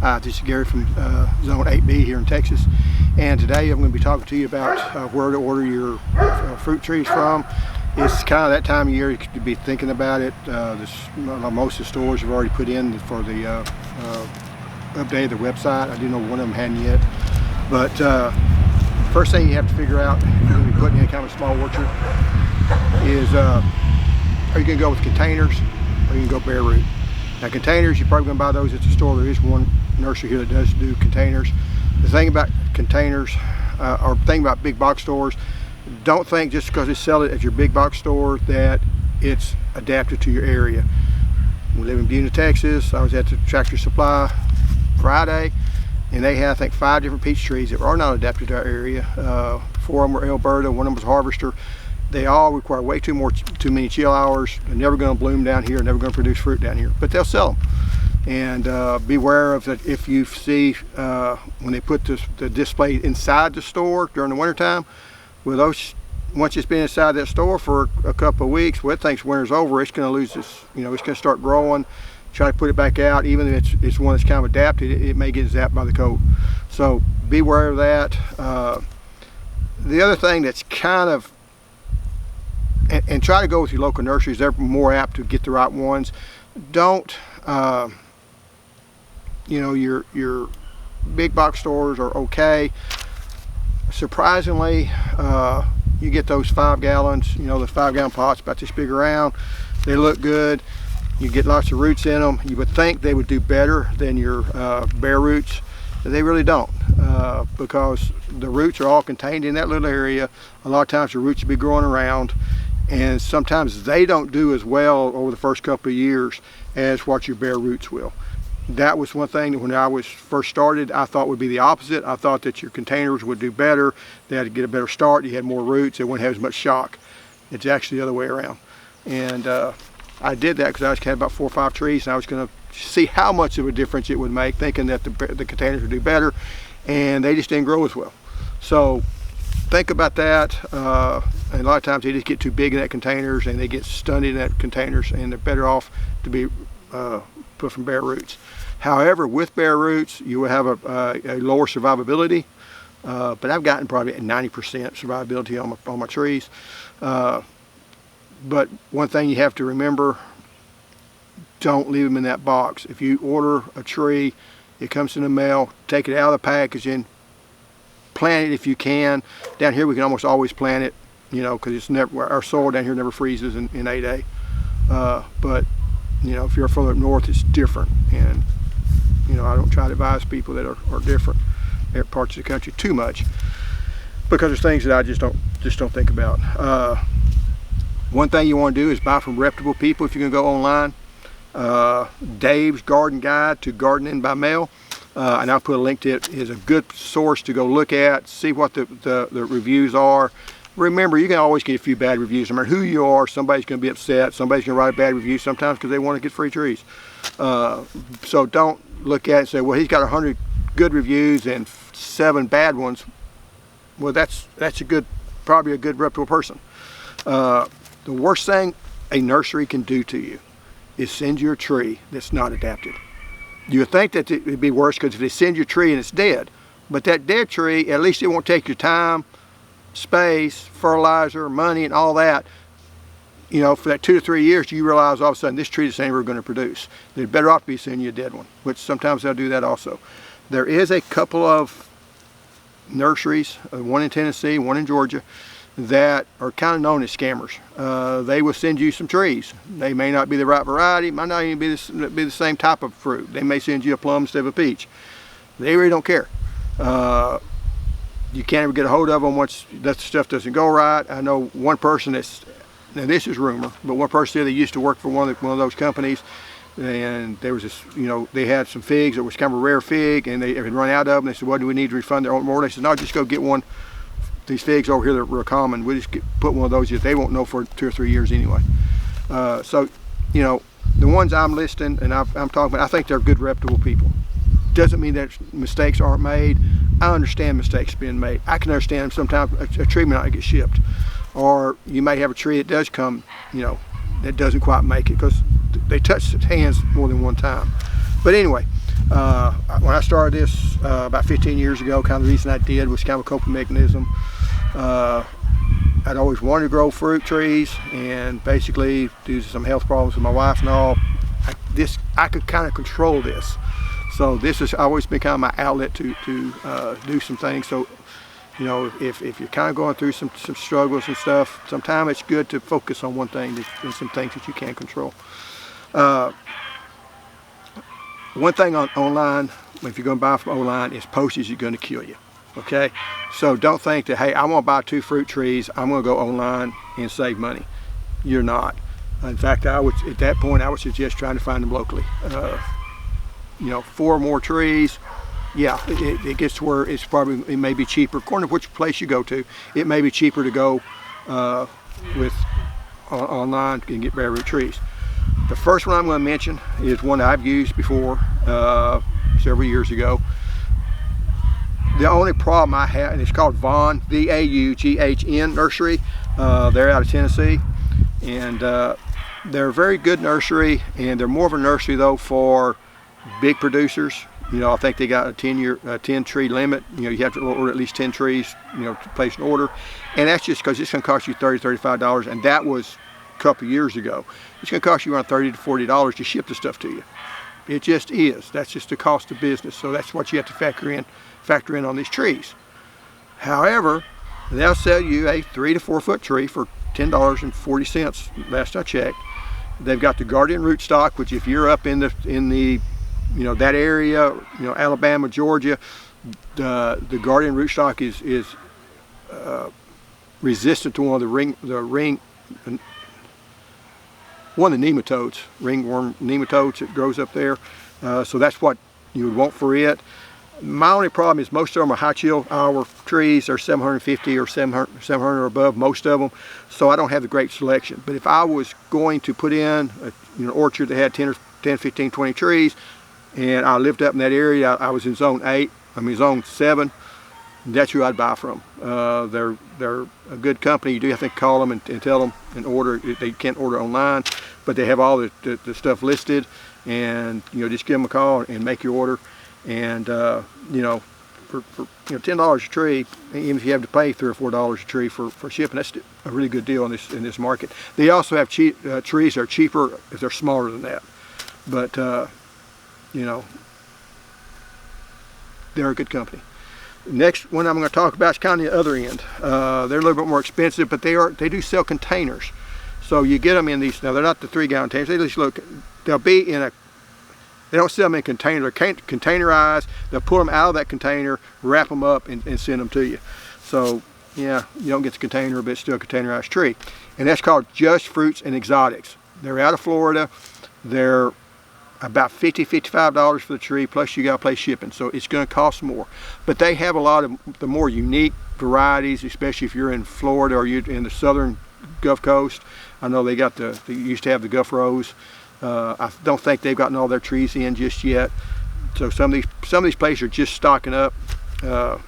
This is Gary from Zone 8B here in Texas, and today I'm going to be talking to you about where to order your fruit trees from. It's kind of that time of year you could be thinking about it. Most of the stores have already put in for the update of the website. I do know one of them hadn't yet, but first thing you have to figure out if you're going to be putting in kind of a small orchard is are you going to go with containers or you can go bare root. Now containers, you're probably going to buy those at the store. There is one nursery here that does do containers. The thing about containers, or thing about big box stores, don't think just because they sell it at your big box store that it's adapted to your area. We live in Buena, Texas. I was at the Tractor Supply Friday, and they had, I think, 5 different peach trees that are not adapted to our area. 4 of them were Alberta, one of them was Harvester. They all require way too many chill hours. They're never going to bloom down here, never going to produce fruit down here, but they'll sell them. And beware of that if you see when they put the display inside the store during the wintertime. Well, those, once it's been inside that store for a couple of weeks, well, it thinks winter's over, it's going to lose this, it's going to start growing. Try to put it back out, even if it's one that's kind of adapted, it may get zapped by the cold. So beware of that. The other thing that's kind of, and try to go with your local nurseries, they're more apt to get the right ones. Don't, your big box stores are okay. Surprisingly, you get those 5 gallons, the 5-gallon pots about this big around. They look good. You get lots of roots in them. You would think they would do better than your bare roots. They really don't, because the roots are all contained in that little area. A lot of times the roots will be growing around, and sometimes they don't do as well over the first couple of years as what your bare roots will. That was one thing that when I was first started, I thought would be the opposite. I thought that your containers would do better. They had to get a better start. You had more roots. They wouldn't have as much shock. It's actually the other way around. And I did that because I just had about 4 or 5 trees, and I was going to see how much of a difference it would make, thinking that the containers would do better, and they just didn't grow as well. So think about that. And a lot of times they just get too big in that containers, and they get stunted in that containers, and they're better off to be put from bare roots. However, with bare roots, you will have a lower survivability, but I've gotten probably at 90% survivability on my trees. But one thing you have to remember, don't leave them in that box. If you order a tree, it comes in the mail, take it out of the packaging, plant it if you can. Down here we can almost always plant it, because it's never, our soil down here never freezes in 8A. But if you're further up north, it's different. And I don't try to advise people that are different parts of the country too much, because there's things that I just don't think about. One thing you want to do is buy from reputable people if you're going to go online. Dave's Garden Guide to Gardening by Mail, and I'll put a link to it, is a good source to go look at, see what the reviews are. Remember, you can always get a few bad reviews. No matter who you are, somebody's going to be upset. Somebody's going to write a bad review sometimes because they want to get free trees. So don't look at it and say, well, he's got 100 good reviews and 7 bad ones. Well, that's probably a good reputable person. The worst thing a nursery can do to you is send you a tree that's not adapted. You would think that it would be worse because if they send you a tree and it's dead, but that dead tree, at least it won't take your time, space, fertilizer, money, and all that. For that 2 to 3 years, you realize all of a sudden this tree is never going to produce. They're better off to be sending you a dead one, which sometimes they'll do that also. There is a couple of nurseries, one in Tennessee, one in Georgia, that are kind of known as scammers. They will send you some trees. They may not be the right variety, might not even be the same type of fruit. They may send you a plum instead of a peach. They really don't care. You can't ever get a hold of them once that stuff doesn't go right. I know one person now this is rumor, but one person said they used to work for one of those companies, and there was this, they had some figs that was kind of a rare fig, and they had run out of them. They said, "What do we need to refund their own more?" They said, "No, just go get one. These figs over here that are real common. We just put one of those. They won't know for 2 or 3 years anyway." So, the ones I'm listing and I'm talking about, I think they're good, reputable people. Doesn't mean that mistakes aren't made. I understand mistakes being made. I can understand sometimes a tree may not get shipped, or you may have a tree that does come, that doesn't quite make it because they touch hands more than one time. But anyway, when I started this about 15 years ago, kind of the reason I did was kind of a coping mechanism. I'd always wanted to grow fruit trees, and basically due to some health problems with my wife and all, I could kind of control this. So this has always been kind of my outlet to do some things. So, you know, if you're kind of going through some struggles and stuff, sometimes it's good to focus on one thing and some things that you can control. One thing online, if you're going to buy from online, is postage is going to kill you. Okay, so don't think that, hey, I want to buy 2 fruit trees, I'm going to go online and save money. You're not. In fact, at that point I would suggest trying to find them locally. You know, 4 or more trees, yeah, it gets to where it may be cheaper, according to which place you go to. It may be cheaper to go online and get bare root trees. The first one I'm going to mention is one I've used before several years ago. The only problem I have, and it's called Vaughn, V-A-U-G-H-N Nursery. They're out of Tennessee, and they're a very good nursery, and they're more of a nursery though for big producers. You know, I think they got a 10 tree limit. You know, you have to order at least 10 trees, you know, to place an order, and that's just because it's going to cost you $30, $35, and that was a couple years ago. It's going to cost you around $30 to $40 to ship the stuff to you. It just is. That's just the cost of business. So that's what you have to factor in on these trees. However, they'll sell you a 3 to 4 foot tree for $10.40 last I checked. They've got the Guardian rootstock, which if you're up in the you know, that area, you know, Alabama, Georgia, the Guardian rootstock is resistant to one of the nematodes, ringworm nematodes that grows up there. So that's what you would want for it. My only problem is most of them are high chill hour trees. They're 750 or 700 or above, most of them. So I don't have the great selection. But if I was going to put in an orchard that had 10, 15, 20 trees, and I lived up in that area, I was in zone 7, that's who I'd buy from. They're a good company. You do have to call them and tell them and order. They can't order online, but they have all the stuff listed, and you know, just give them a call and make your order. And you know, for $10 a tree, even if you have to pay $3 or $4 a tree for shipping, that's a really good deal in this market. They also have trees that are cheaper if they're smaller than that, but you know, they're a good company. Next one I'm going to talk about is kind of the other end. They're a little bit more expensive, but they do sell containers. So you get them in these. Now they're not the 3-gallon containers. They'll be in a. They don't sell them in containers. They're containerized. They'll pull them out of that container, wrap them up, and send them to you. So yeah, you don't get the container, but it's still a containerized tree. And that's called Just Fruits and Exotics. They're out of Florida. They're about $50, $55 for the tree, plus you got to pay shipping, so it's going to cost more. But they have a lot of the more unique varieties, especially if you're in Florida or you're in the southern Gulf Coast. I know they used to have the Gulf Rose. I don't think they've gotten all their trees in just yet. So some of these places are just stocking up, but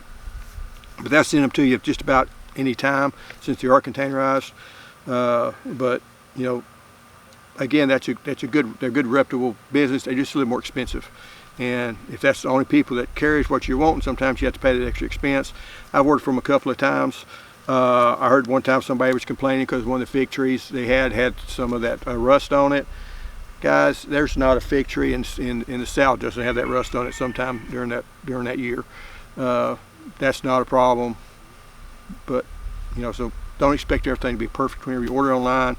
they'll send them to you just about any time since they are containerized. But you know, again, they're good reputable business. They're just a little more expensive, and if that's the only people that carries what you're wanting, sometimes you have to pay that extra expense. I've ordered from a couple of times. I heard one time somebody was complaining because one of the fig trees they had some of that rust on it. Guys, there's not a fig tree in the south doesn't have that rust on it sometime during that year. That's not a problem, but you know, so don't expect everything to be perfect whenever you order online.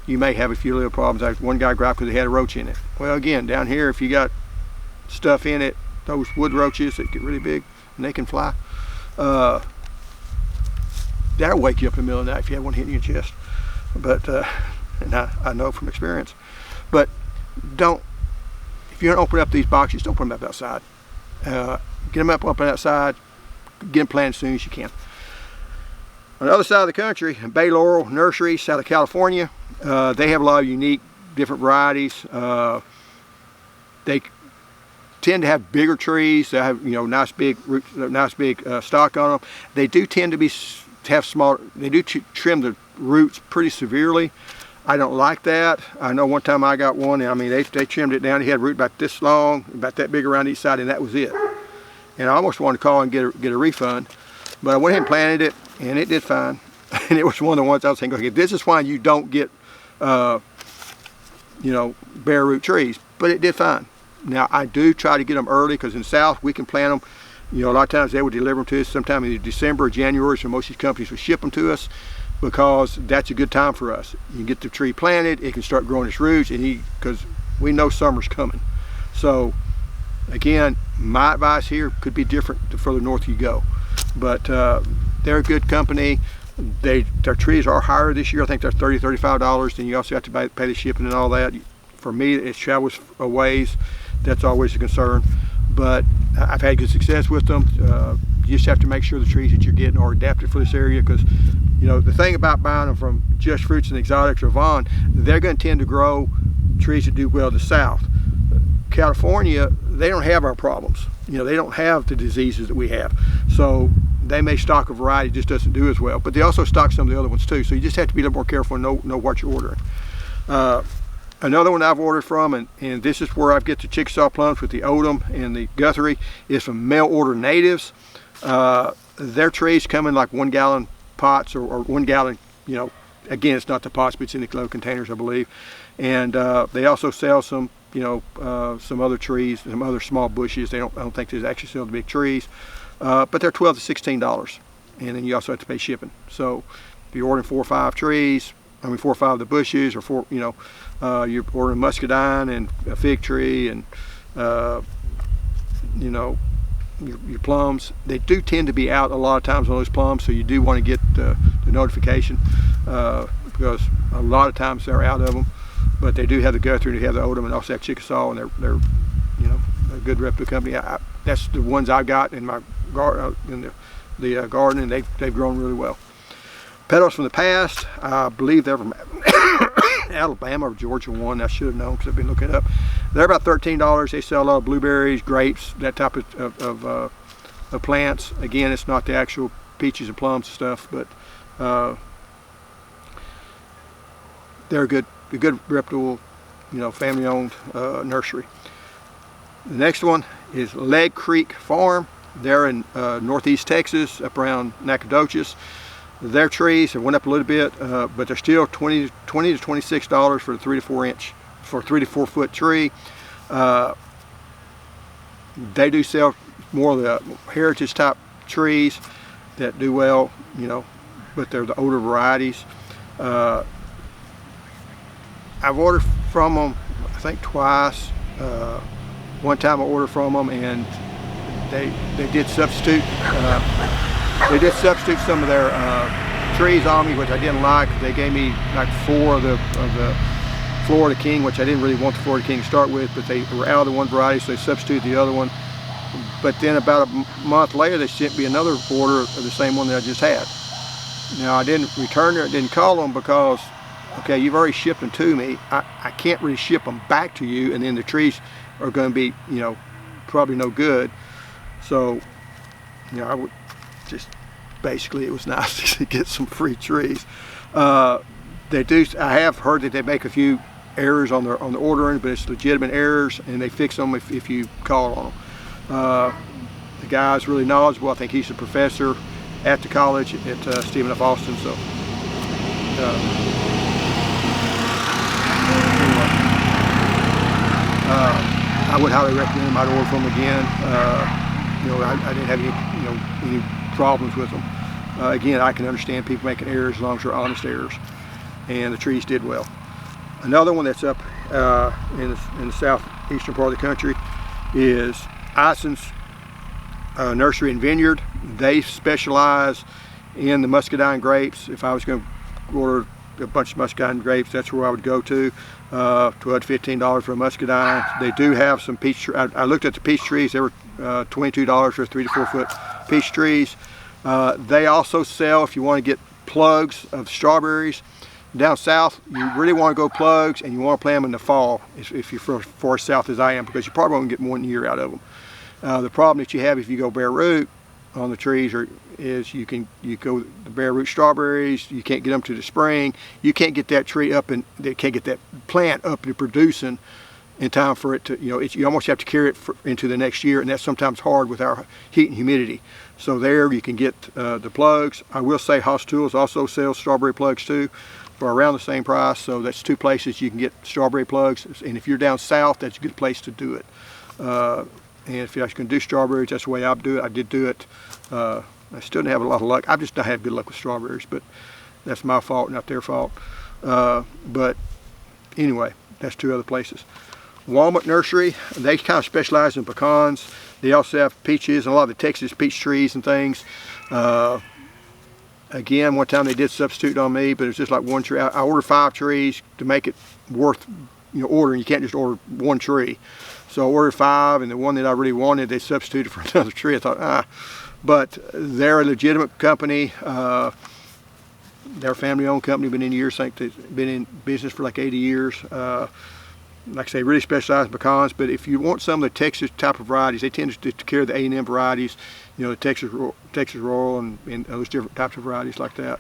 You may have a few little problems. One guy griped because they had a roach in it. Well, again, down here, if you got stuff in it, those wood roaches that get really big and they can fly, that'll wake you up in the middle of the night if you have one hitting your chest. But and I know from experience. But if you're gonna open up these boxes, don't put them up outside. Get them up outside. Get them planted as soon as you can. On the other side of the country, Laurel Nursery, out of California, they have a lot of unique, different varieties. They tend to have bigger trees. They have, you know, nice big stock on them. They do tend to have smaller. They do trim the roots pretty severely. I don't like that. I know one time I got one, and I mean they trimmed it down. He had a root about this long, about that big around each side, and that was it. and I almost wanted to call and get a refund, but I went ahead and planted it, and it did fine. And it was one of the ones I was thinking, okay, this is why you don't get, you know, bare root trees, but it did fine. Now I do try to get them early, because in the South we can plant them. You know, a lot of times they would deliver them to us sometime in December or January, so most of these companies would ship them to us, because that's a good time for us. You can get the tree planted, it can start growing its roots, and because we know summer's coming. So again, my advice here could be different the further north you go, but they're a good company. Their trees are higher this year. I think they're $30, $35. Then you also have to pay the shipping and all that. For me, it travels a ways. That's always a concern. But I've had good success with them. You just have to make sure the trees that you're getting are adapted for this area, because you know the thing about buying them from Just Fruits and Exotics or Vaughn, they're going to tend to grow trees that do well in the South. California, they don't have our problems. You know, they don't have the diseases that we have. So they may stock a variety that just doesn't do as well, but they also stock some of the other ones too. So you just have to be a little more careful and know what you're ordering. Another one I've ordered from, and this is where I get the chickasaw plums with the Odom and the Guthrie, is from mail order natives. Their trees come in like 1 gallon pots or 1 gallon, you know, again, it's not the pots, but it's in the little containers, I believe. And they also sell some, you know, some other trees, some other small bushes. I don't think they actually sell the big trees, but they're $12 to $16, and then you also have to pay shipping. So if you're ordering 4 or 5 trees, 4 or 5 of the bushes, or 4, you know, you're ordering muscadine and a fig tree, and you know, your plums. They do tend to be out a lot of times on those plums, so you do want to get the notification, because a lot of times they're out of them. But they do have the Guthrie, and they have the Odom, and also have chickasaw, and they're you know, a good reputable company. That's the ones I got in my garden, garden, and they've grown really well. Petals From the Past, I believe they're from Alabama or Georgia one. I should have known because I've been looking it up. They're about $13. They sell a lot of blueberries, grapes, that type of plants. Again, it's not the actual peaches and plums and stuff, but they're a good reputable, you know, family-owned nursery. The next one is Legg Creek Farm. They're in northeast Texas, up around Nacogdoches. Their trees have went up a little bit, but they're still $20 to $26 for a 3 to 4 foot tree. They do sell more of the heritage type trees that do well, you know, but they're the older varieties. I've ordered from them, I think, twice. One time I ordered from them, and they did substitute. They did substitute some of their trees on me, which I didn't like. They gave me like 4 of the Florida King, which I didn't really want the Florida King to start with, but they were out of the one variety, so they substituted the other one. But then about a month later, they sent me another order of the same one that I just had. Now I didn't return it, didn't call them, because okay, you've already shipped them to me. I can't really ship them back to you, and then the trees are going to be, you know, probably no good. So, you know, I would just, basically, it was nice to get some free trees. They do. I have heard that they make a few errors on the ordering, but it's legitimate errors, and they fix them if you call on them. The guy's really knowledgeable. I think he's a professor at the college at Stephen F. Austin. So. I would highly recommend them. I'd order from them again. You know, I didn't have any problems with them. Again, I can understand people making errors as long as they're honest errors, and the trees did well. Another one that's up in the southeastern part of the country is Isons Nursery Vineyard. They specialize in the muscadine grapes. If I was going to order a bunch of muscadine grapes, that's where I would go to. $12 to $15 for a muscadine. They do have some peach. I looked at the peach trees. They were $22 for 3 to 4 foot peach trees. They also sell, if you want to get plugs of strawberries. Down south, you really want to go plugs, and you want to plant them in the fall if you're far south as I am, because you probably won't get more than a year out of them. The problem that you have if you go bare root on the trees is you go the bare root strawberries, you can't get them to the spring, you can't get that tree up, and they can't get that plant up to producing in time for it to, you almost have to carry it into the next year, and that's sometimes hard with our heat and humidity. So there you can get the plugs. I will say Haas Tools also sells strawberry plugs too for around the same price. So that's two places you can get strawberry plugs. And if you're down south, that's a good place to do it. And if you're going to do strawberries, that's the way I do it. I did do it. I still didn't have a lot of luck. I've just not had good luck with strawberries, but that's my fault, not their fault. But anyway, that's two other places. Walnut Nursery, they kind of specialize in pecans. They also have peaches and a lot of the Texas peach trees and things. Again, one time they did substitute on me, but it was just like one tree. I ordered 5 trees to make it worth ordering. You can't just order one tree. So I ordered 5, and the one that I really wanted, they substituted for another tree. I thought, but they're a legitimate company. They're a family-owned company, been in years. I think they've been in business for like 80 years. Like I say, really specialize in pecans, but if you want some of the Texas type of varieties, they tend to carry the A&M varieties, the Texas Royal and those different types of varieties like that.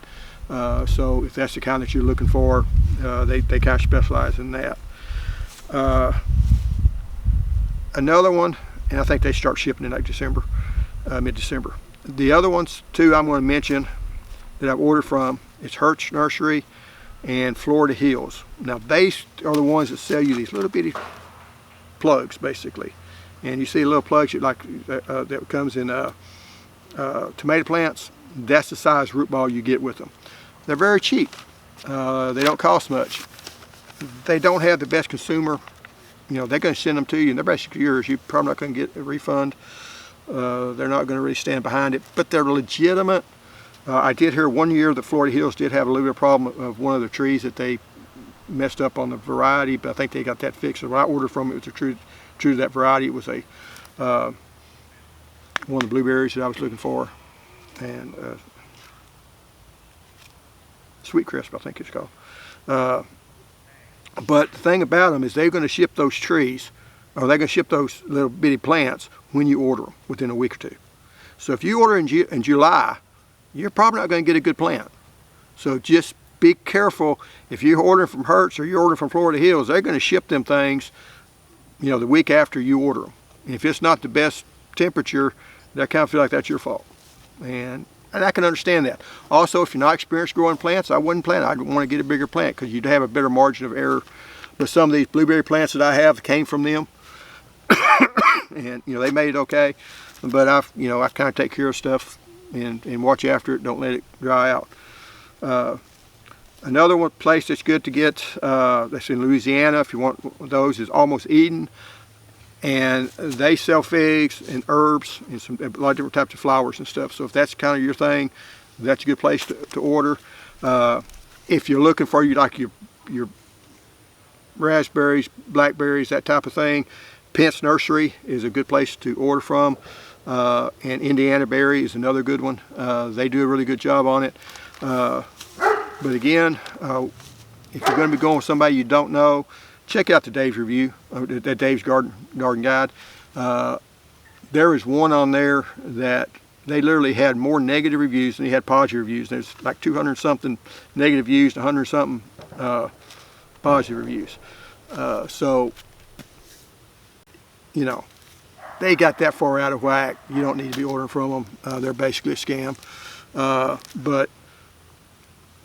So if that's the kind that you're looking for, they kind of specialize in that. Another one, and I think they start shipping in like December, mid-December. The other ones too I'm going to mention that I've ordered from, it's Isons Nursery and Florida Hills. Now they are the ones that sell you these little bitty plugs basically, and you see little plugs that comes in tomato plants. That's the size root ball you get with them. They're very cheap. They don't cost much. They don't have the best consumer. They're going to send them to you and they're basically yours. You're probably not going to get a refund. They're not going to really stand behind it, but they're legitimate. I did hear one year that Florida Hills did have a little bit of problem of one of the trees that they messed up on the variety, but I think they got that fixed. So when I ordered from it, it was true to that variety. It was a one of the blueberries that I was looking for, and Sweet Crisp, I think it's called. But the thing about them is they're going to ship those trees, or they're going to ship those little bitty plants when you order them within a week or two. So if you order in July, you're probably not going to get a good plant. So just be careful. If you're ordering from Hertz or you're ordering from Florida Hills, they're going to ship them things, the week after you order them. And if it's not the best temperature, they kind of feel like that's your fault. And I can understand that. Also, if you're not experienced growing plants, I wouldn't plant it. I'd want to get a bigger plant because you'd have a better margin of error. But some of these blueberry plants that I have came from them, and they made it okay. But I kind of take care of stuff and watch after it. Don't let it dry out. Another one place that's good to get, that's in Louisiana, if you want those, is Almost Eden. And they sell figs and herbs and a lot of different types of flowers and stuff. So if that's kind of your thing, that's a good place to order. If you're looking for your raspberries, blackberries, that type of thing, Isons Nursery is a good place to order from. And Indiana Berry is another good one. They do a really good job on it. But again, if you're going to be going with somebody you don't know, check out the Dave's review, Dave's Garden Guide. There is one on there that they literally had more negative reviews than they had positive reviews. There's like 200 something negative views and 100 something positive reviews. So, they got that far out of whack. You don't need to be ordering from them. They're basically a scam. But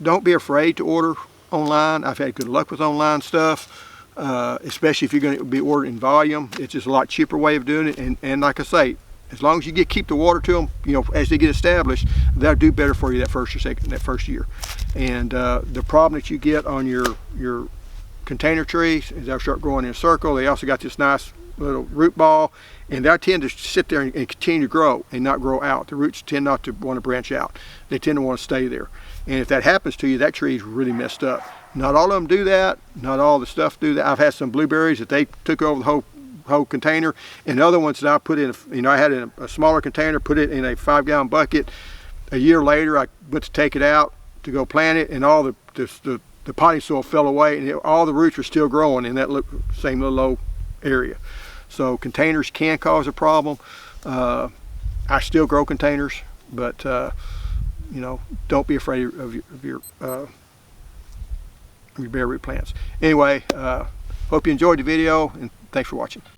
don't be afraid to order online. I've had good luck with online stuff. Especially if you're going to be ordering in volume. It's just a lot cheaper way of doing it, and like I say, as long as you keep the water to them, as they get established, they'll do better for you that first year. And the problem that you get on your container trees is they'll start growing in a circle. They also got this nice little root ball, and they'll tend to sit there and continue to grow and not grow out. The roots tend not to want to branch out. They tend to want to stay there. And if that happens to you, that tree is really messed up. Not all of them do that. Not all the stuff do that. I've had some blueberries that they took over the whole container, and other ones that I put in, I had in a smaller container, put it in a 5-gallon bucket. A year later, I went to take it out to go plant it, and all the potting soil fell away, and all the roots were still growing in that same little low area. So containers can cause a problem. I still grow containers, but don't be afraid of your bare root plants. Anyway, hope you enjoyed the video, and Thanks for watching.